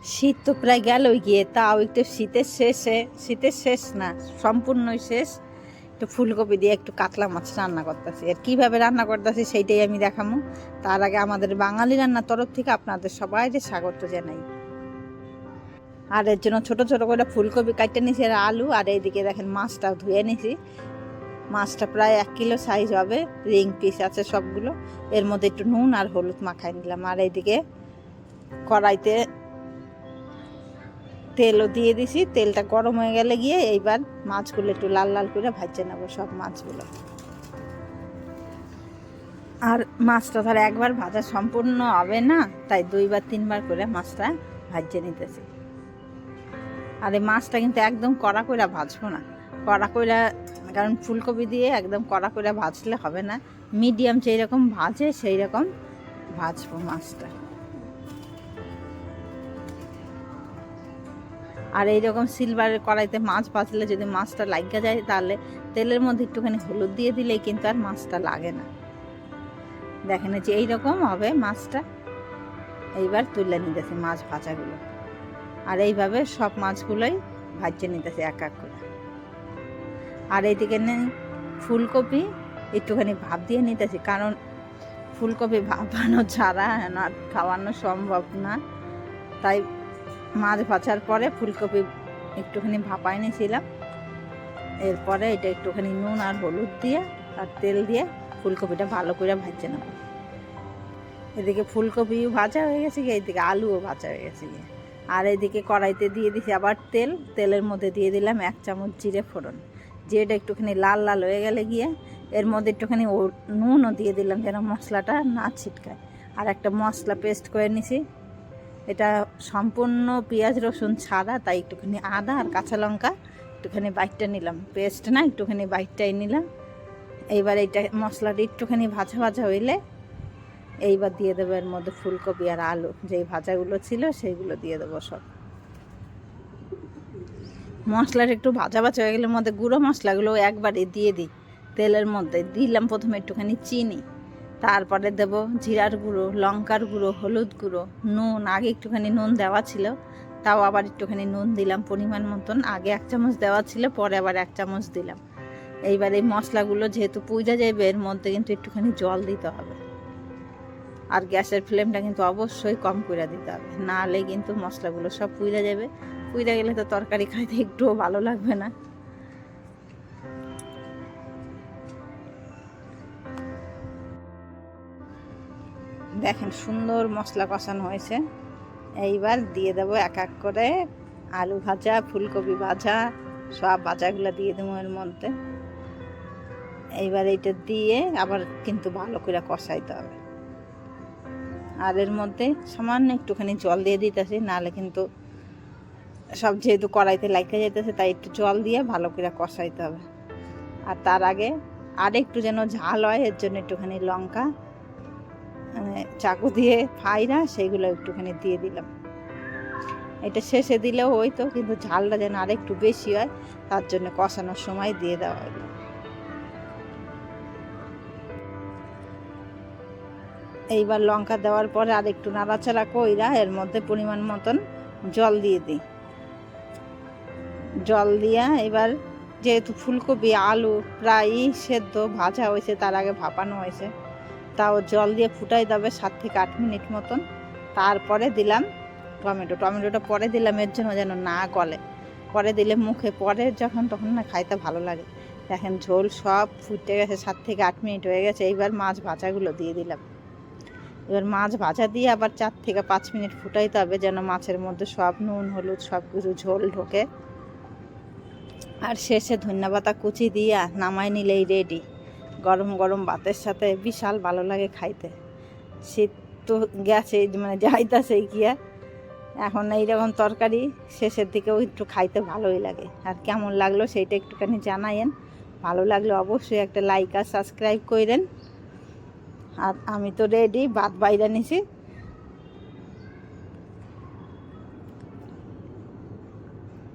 শীত তো প্রায় গেলই গিয়ে, তাও একটু শীতের শেষ না, সম্পূর্ণই শেষ, একটু ফুলকপি দিয়ে একটু কাতলা মাছ রান্না করতেছি। আর কীভাবে রান্না করতেছি সেইটাই আমি দেখাবো। তার আগে আমাদের বাঙালি রান্নার তরফ থেকে আপনাদের সবাইকে স্বাগত জানাই। আর এর জন্য ছোটো ছোটো করে ফুলকপি কাটতে নিয়েছি, আর আলু, আর এইদিকে দেখেন মাছটাও ধুয়ে নিয়েছি। মাছটা প্রায় 1 কিলো সাইজ হবে, রিং পিস আছে সবগুলো। এর মধ্যে একটু নুন আর হলুদ মাখাই নিলাম। আর এইদিকে কড়াইতে তেলও দিয়ে দিছি, তেলটা গরম হয়ে গেলে গিয়ে এইবার মাছগুলো একটু লাল লাল করে ভাজে নেবো সব মাছগুলো। আর মাছটা ধর একবার ভাজা সম্পূর্ণ হবে না, তাই 2-3 বার করে মাছটা ভাজে নিতেছি। আর এই মাছটা কিন্তু একদম কড়া করে ভাজবো না, কড়া করে, কারণ ফুলকপি দিয়ে একদম কড়া করে ভাজলে হবে না, মিডিয়াম যেই রকম ভাজে সেই রকম ভাজবো মাছটা। আর এইরকম সিলভারের কড়াইতে মাছ ভাজলে যদি মাছটা লাগা যায়, তাহলে তেলের মধ্যে একটুখানি হলুদ দিয়ে দিলেই কিন্তু আর মাছটা লাগে না। দেখেন যে এইরকম হবে মাছটা। এইবার তুলে নিতেছি মাছ ভাজাগুলো, আর এইভাবে সব মাছগুলোই ভাজে নিতেছি এক এক করে। আর এইদিকে ফুলকপি একটুখানি ভাপ দিয়ে নিতেছি, কারণ ফুলকপি ভাপানো ছাড়া খাওয়ানো সম্ভব না। তাই মাছ ভাজার পরে ফুলকপি একটুখানি ভাপাই নিয়েছিলাম। এরপরে এটা একটুখানি নুন আর হলুদ দিয়ে আর তেল দিয়ে ফুলকপিটা ভালো করে ভেজে নেব। এদিকে ফুলকপিও ভাজা হয়ে গেছে গিয়ে, এইদিকে আলুও ভাজা হয়ে গেছে গিয়ে। আর এদিকে কড়াইতে দিয়ে দিছি আবার তেলের মধ্যে দিয়ে দিলাম 1 চামচ জিরে ফোড়ন। জিরেটা একটুখানি লাল লাল হয়ে গেলে গিয়ে এর মধ্যে একটুখানি নুনও দিয়ে দিলাম, যেন মশলাটা না ছিটকায়। আর একটা মশলা পেস্ট করে নিছি, এটা সম্পূর্ণ পেঁয়াজ রসুন ছাড়া, তাই একটুখানি আদা আর কাঁচা লঙ্কা একটুখানি বাইটটা নিলাম, পেস্ট না, একটুখানি বাইটটাই নিলাম। এইবার এইটা মশলাটা একটুখানি ভাজা ভাজা হইলে এইবার দিয়ে দেবো এর মধ্যে ফুলকপি আর আলু, যেই ভাজাগুলো ছিল সেইগুলো দিয়ে দেবো সব। মশলাটা একটু ভাজা ভাজা হয়ে গেলে মধ্যে গুঁড়ো মশলাগুলো একবারে দিয়ে দিই। তেলের মধ্যে দিলাম প্রথমে একটুখানি চিনি, তারপরে দেব জিরার গুঁড়ো, লঙ্কার গুঁড়ো, হলুদ গুঁড়ো, নুন। আগে একটুখানি নুন দেওয়া ছিল, তাও আবার একটুখানি নুন দিলাম পরিমাণ মতন। আগে 1 চামচ দেওয়া ছিল, পরে আবার 1 চামচ দিলাম। এইবার এই মশলাগুলো যেহেতু পুইজা যাবে, এর মধ্যে কিন্তু একটুখানি জল দিতে হবে। আর গ্যাসের ফ্লেমটা কিন্তু অবশ্যই কম করে দিতে হবে, না হলে কিন্তু মশলাগুলো সব পুইজা যাবে। পুইজা গেলে তো তরকারি খাইতে একটুও ভালো লাগবে না। দেখেন সুন্দর মশলা কষানো হয়েছে। এইবার দিয়ে দেবো এক এক করে আলু ভাজা, ফুলকপি ভাজা, সব ভাজাগুলো দিয়ে দেবো এর মধ্যে। এইবার এইটা দিয়ে আবার কিন্তু ভালো করে কষাইতে হবে। আর এর মধ্যে সামান্য একটুখানি জল দিয়ে দিতেছি, নাহলে কিন্তু সব যেহেতু কড়াইতে লাগতে যেতেছে, তাই একটু জল দিয়ে ভালো করে কষাইতে হবে। আর তার আগে আর একটু যেন ঝাল হয়, এর জন্য একটুখানি লঙ্কা চাকু দিয়ে ফাইরা সেইগুলো একটুখানি দিয়ে দিলাম। এটা শেষে দিলেও হইতো, কিন্তু ঝালটা যেন আর একটু বেশি হয়, তার জন্য কষানোর সময় দিয়ে দেওয়া হলো। এইবার লঙ্কা দেওয়ার পরে আর একটু নাড়াচাড়া কইরা এর মধ্যে পরিমাণ মতন জল দিয়ে দিই। জল দিয়া এবার যেহেতু ফুলকপি আলু প্রায় সেদ্ধ ভাজা হয়েছে, তার আগে ভাপানো হয়েছে, তাও জল দিয়ে ফুটাই দেবে 7 থেকে 8 মিনিট মতন। তারপরে দিলাম টমেটোটা পরে দিলাম, এর জন্য যেন না গলে। পরে দিলে মুখে পরে তখন না খাইতে ভালো লাগে। দেখেন ঝোল সব ফুটে গেছে, 7 থেকে 8 মিনিট হয়ে গেছে। এইবার মাছ ভাজাগুলো দিয়ে দিলাম। এবার মাছ ভাজা দিয়ে আবার 4 থেকে 5 মিনিট ফুটাইতে হবে, যেন মাছের মধ্যে সব নুন হলুদ সব কিছু ঝোল ঢোকে। আর শেষে ধন্যপাতা কুচি দিয়া নামাই নিলেই রেডি। গরম গরম ভাতের সাথে বিশাল ভালো লাগে খাইতে। শীত তো গেছে, মানে যাইতাছে গিয়া, এখন এইরকম তরকারি শেষের দিকেও একটু খাইতে ভালোই লাগে। আর কেমন লাগলো সেইটা একটুখানি জানাইন। ভালো লাগলে অবশ্যই একটা লাইক আর সাবস্ক্রাইব করেন। আর আমি তো রেডি, ভাত বাইরা নিছি।